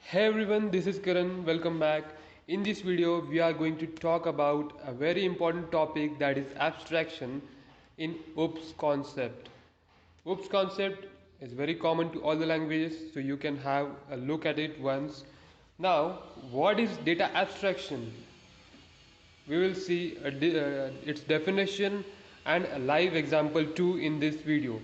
Hey everyone, this is Karan. Welcome back. In this video, we are going to talk about a very important topic, that is abstraction in OOPS concept. OOPS concept is very common to all the languages, so you can have a look at it once. Now, what is data abstraction? We will see its definition and a live example too in this video.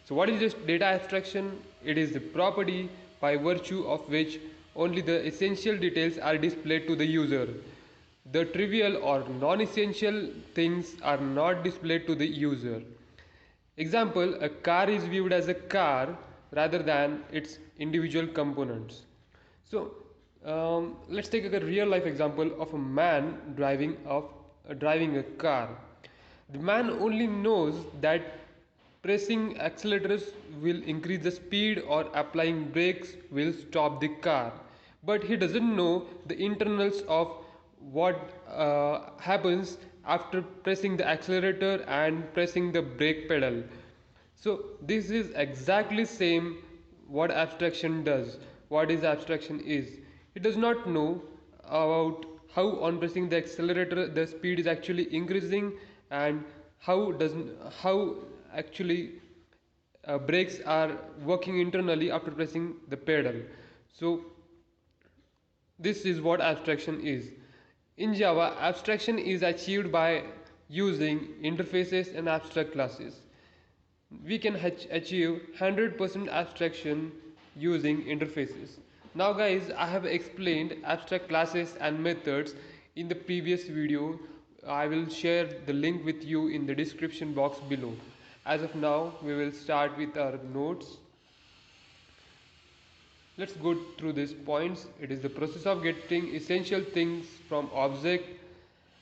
So what is this data abstraction? It is the property by virtue of which only the essential details are displayed to the user. The trivial or non-essential things are not displayed to the user. Example, a car is viewed as a car rather than its individual components. So let's take a real life example of a man driving a car. The man only knows that pressing accelerators will increase the speed or applying brakes will stop the car, but he doesn't know the internals of what happens after pressing the accelerator and pressing the brake pedal. So this is exactly same what abstraction does. What is abstraction is, it does not know about how on pressing the accelerator the speed is actually increasing, and how actually brakes are working internally after pressing the pedal. So this is what abstraction is. In Java, abstraction is achieved by using interfaces and abstract classes. We can achieve 100% abstraction using interfaces. Now guys, I have explained abstract classes and methods in the previous video. I will share the link with you in the description box below. As of now, we will start with our notes. Let's go through these points. It is the process of getting essential things from object.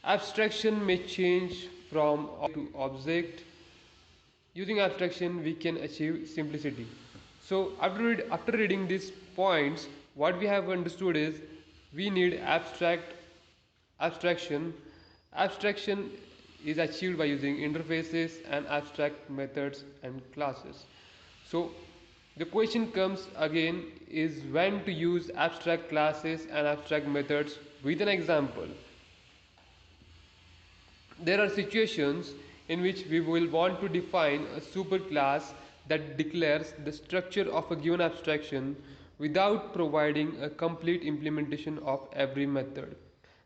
Abstraction may change from to object. Using abstraction, we can achieve simplicity. So after reading these points, what we have understood is we need abstraction. Abstraction is achieved by using interfaces and abstract methods and classes. So the question comes again is when to use abstract classes and abstract methods with an example. There are situations in which we will want to define a superclass that declares the structure of a given abstraction without providing a complete implementation of every method.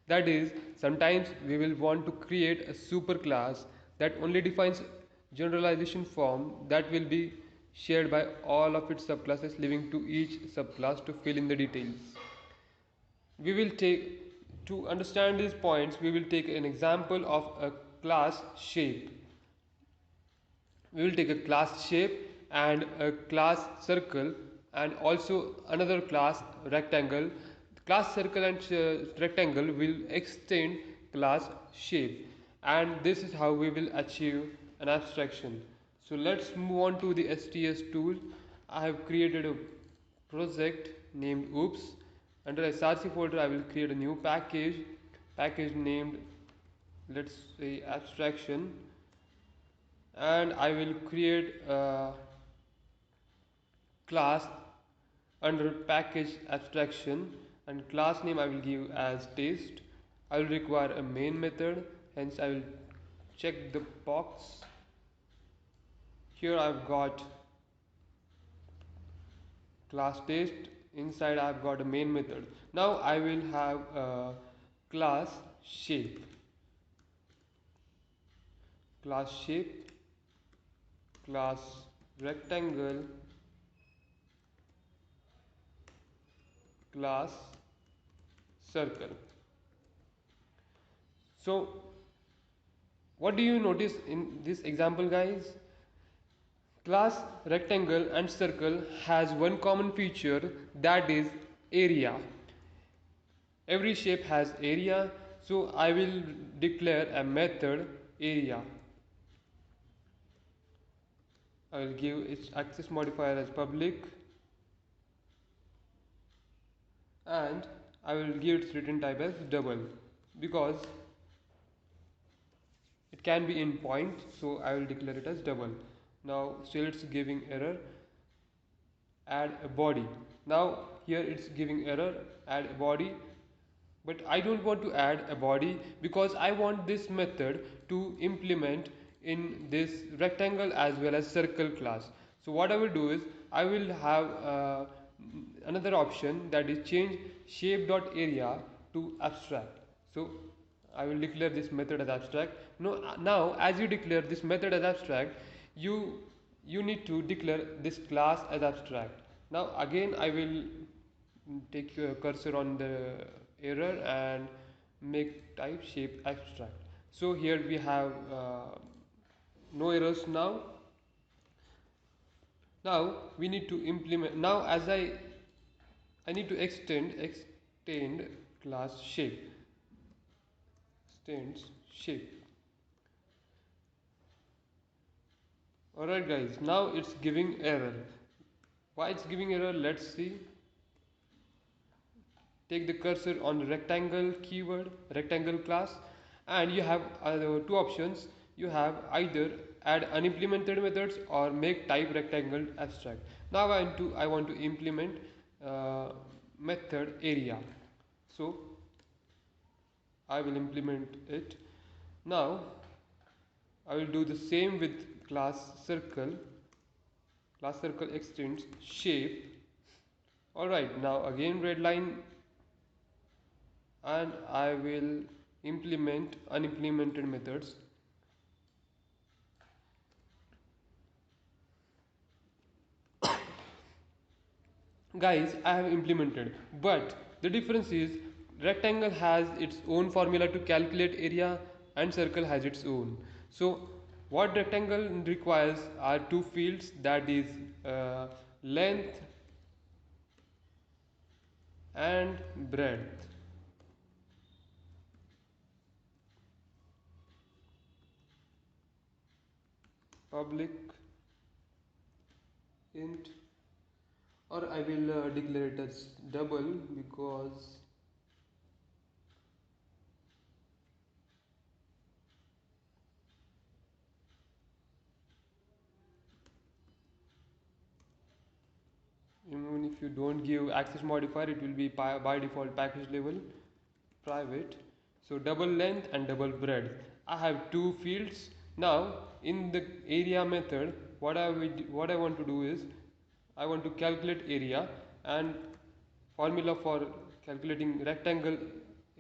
That is, sometimes we will want to create a superclass that only defines generalization form that will be shared by all of its subclasses, leaving to each subclass to fill in the details. We will take To understand these points, we will take an example of a class shape. We will take a class shape and a class circle and also another class rectangle. Class circle and rectangle will extend class shape, and this is how we will achieve an abstraction. So let's move on to the STS tool. I have created a project named oops. Under src folder, I will create a new package named, let's say, abstraction, and I will create a class under package abstraction, and class name I will give as taste. I will require a main method, hence I will check the box. Here I've got class taste, inside I've got a main method. Now I will have a class shape. Class shape, class rectangle, class circle. So what do you notice in this example, guys? Class rectangle and circle has one common feature, that is area. Every shape has area, so I will declare a method area. I will give its access modifier as public, and I will give its return type as double because it can be in point, so I will declare it as double. Now still it's giving error. Add a body. Now here it's giving error, add a body, but I don't want to add a body because I want this method to implement in this rectangle as well as circle class. So what I will do is I will have another option, that is change shape.area to abstract. So I will declare this method as abstract. Now as you declare this method as abstract, you you need to declare this class as abstract. Now again I will take your cursor on the error and make type shape abstract. So here we have no errors now. Now we need to implement, now as I need to extend class shape, extends shape. Alright guys, now it's giving error. Why it's giving error, let's see. Take the cursor on the rectangle keyword, rectangle class, and you have two options. You have either add unimplemented methods or make type rectangle abstract. Now I want to implement method area, so I will implement it. Now I will do the same with class circle. Class circle extends shape. Alright, now again red line, and I will implement unimplemented methods. Guys, I have implemented, but the difference is rectangle has its own formula to calculate area and circle has its own. So what rectangle requires are two fields, that is length and breadth. Public int, or I will declare it as double because even if you don't give access modifier, it will be by default package level private. So double length and double breadth. I have two fields. Now in the area method, what I want to do is I want to calculate area, and formula for calculating rectangle,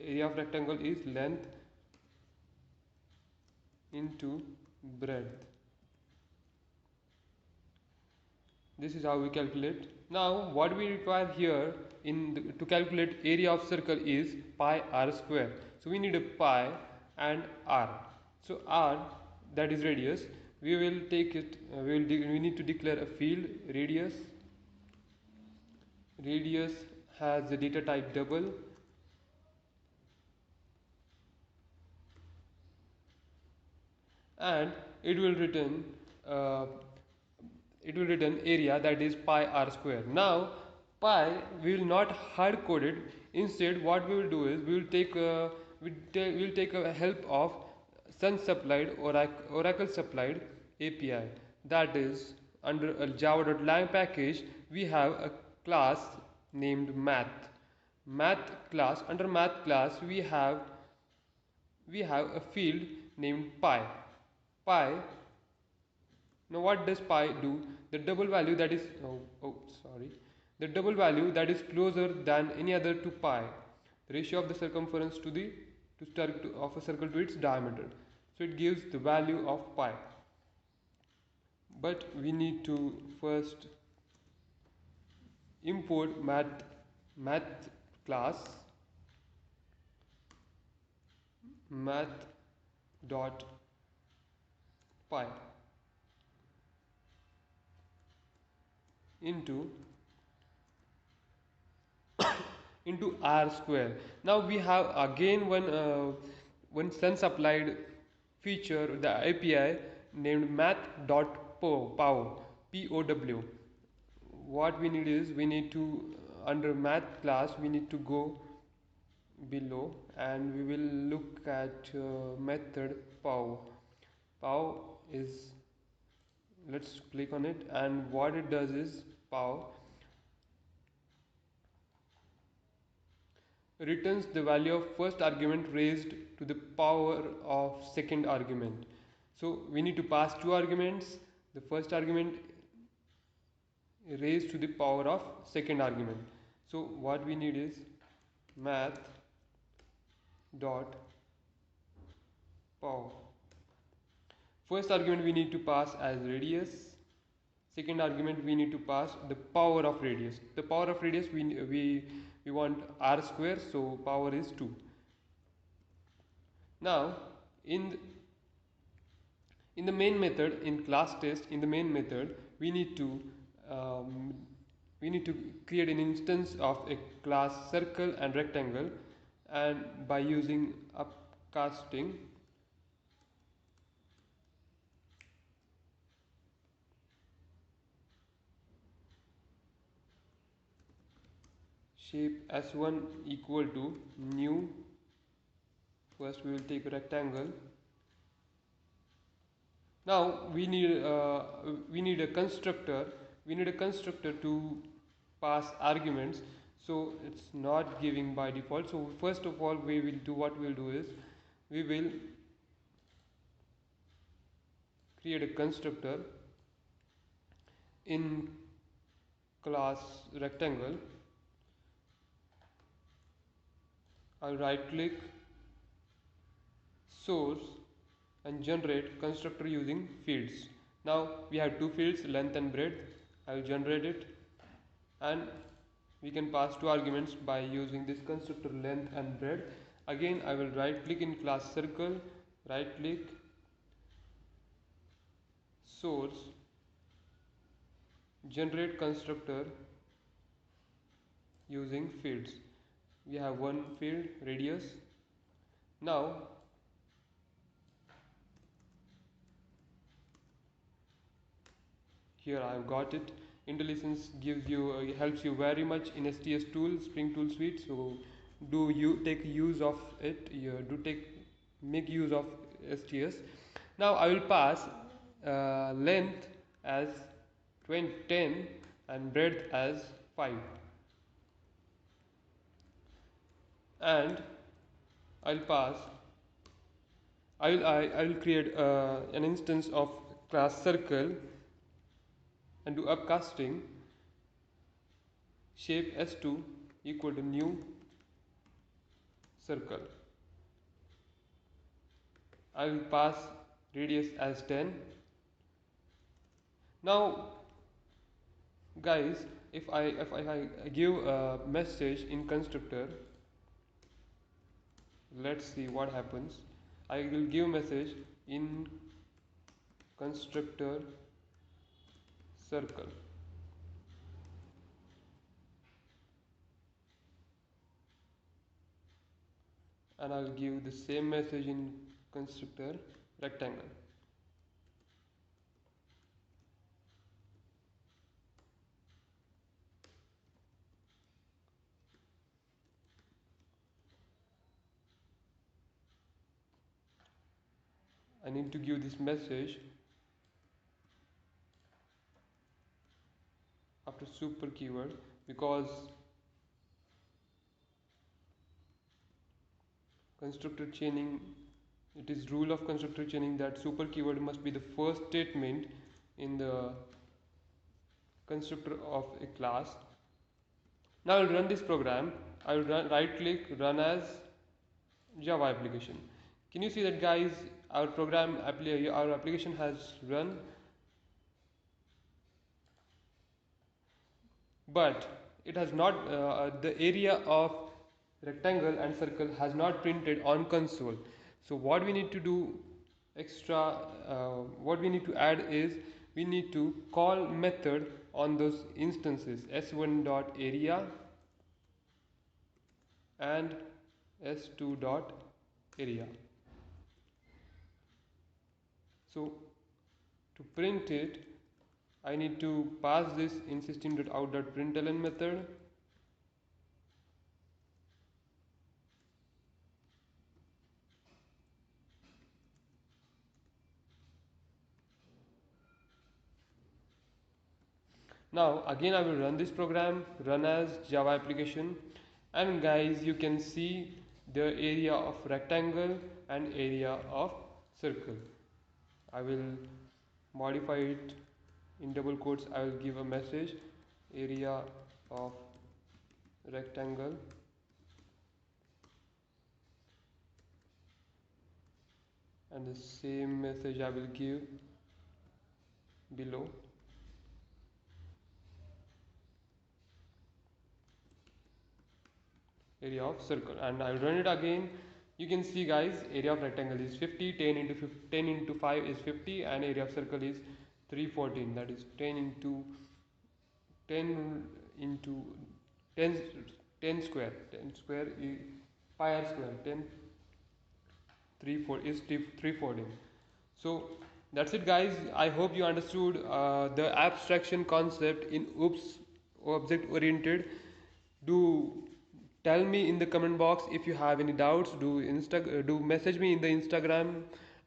area of rectangle is length into breadth. This is how we calculate. Now what we require here to calculate area of circle is pi r square. So we need a pi and r. So r, that is radius, we will take it, we need to declare a field radius. Radius has the data type double, and it will return uh, area, that is pi r square. Now pi we will not hard code it. Instead what we will do is we will take a help of sun supplied oracle supplied API, that is under a java.lang package we have a class named math class. Under math class we have a field named pi. Now what does pi do? The double value that is sorry, the double value that is closer than any other to pi, the ratio of the circumference of a circle to its diameter. So it gives the value of pi. But we need to first import math class, math dot pi into r square. Now we have again one sense applied feature, the API named math.pow, POW. What we need is we need to under math class we need to go below and we will look at method pow. Pow is, let's click on it, and what it does is pow returns the value of first argument raised to the power of second argument. So we need to pass two arguments. The first argument raised to the power of second argument. So what we need is math dot power. First argument we need to pass as radius. Second argument we need to pass the power of radius. The power of radius we want r square, so power is 2. Now in in the main method, in class test, in the main method um, we need to create an instance of a class circle and rectangle, and by using upcasting shape s1 equal to new, first we will take a rectangle. Now we need a constructor, to pass arguments, so it's not giving by default. So first of all we will do, what we'll do is we will create a constructor in class rectangle. I'll right click source and generate constructor using fields. Now we have two fields, length and breadth. I will generate it, and we can pass two arguments by using this constructor length and breadth. Again I will right click in class circle, right click source, generate constructor using fields. We have one field, radius. Now here I have got it. IntelliSense gives you helps you very much in STS tool, Spring Tool Suite. So do you take use of it? Make use of STS. Now I will pass length as 10 and breadth as 5, and I'll pass. I will create an instance of class circle and do upcasting shape s2 equal to new circle. I will pass radius as 10. Now guys, if I give a message in constructor, let's see what happens. I will give message in constructor circle, and I will give the same message in constructor rectangle. I need to give this message after super keyword, because constructor chaining, it is rule of constructor chaining that super keyword must be the first statement in the constructor of a class. Now I will run this program. I will right click, run as Java application. Can you see that, guys? Our application has run, but it has not the area of rectangle and circle has not printed on console. So what we need to do extra, what we need to add is we need to call method on those instances s1 dot area and s2 dot area. So to print it, I need to pass this in system.out.println method. Now again I will run this program, run as Java application, And guys, you can see the area of rectangle and area of circle. I will modify it in double quotes. I will give a message, area of rectangle, and the same message I will give below, area of circle, and I will run it again. You can see guys, area of rectangle is 50, 10 into 50, 10 into 5 is 50, and area of circle is 314, that is 10 into 10 into 10, 10 square, 10 square is pi r square, 10 3 4 is 314. So that's it guys, I hope you understood the abstraction concept in OOPS, object oriented. Do tell me in the comment box if you have any doubts. Do message me in the Instagram.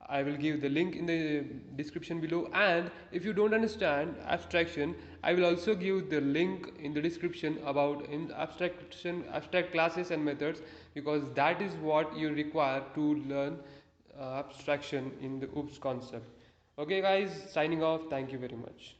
I will give the link in the description below, and if you don't understand abstraction, I will also give the link in the description about in abstract classes and methods, because that is what you require to learn abstraction in the OOPS concept. Okay guys, signing off, thank you very much.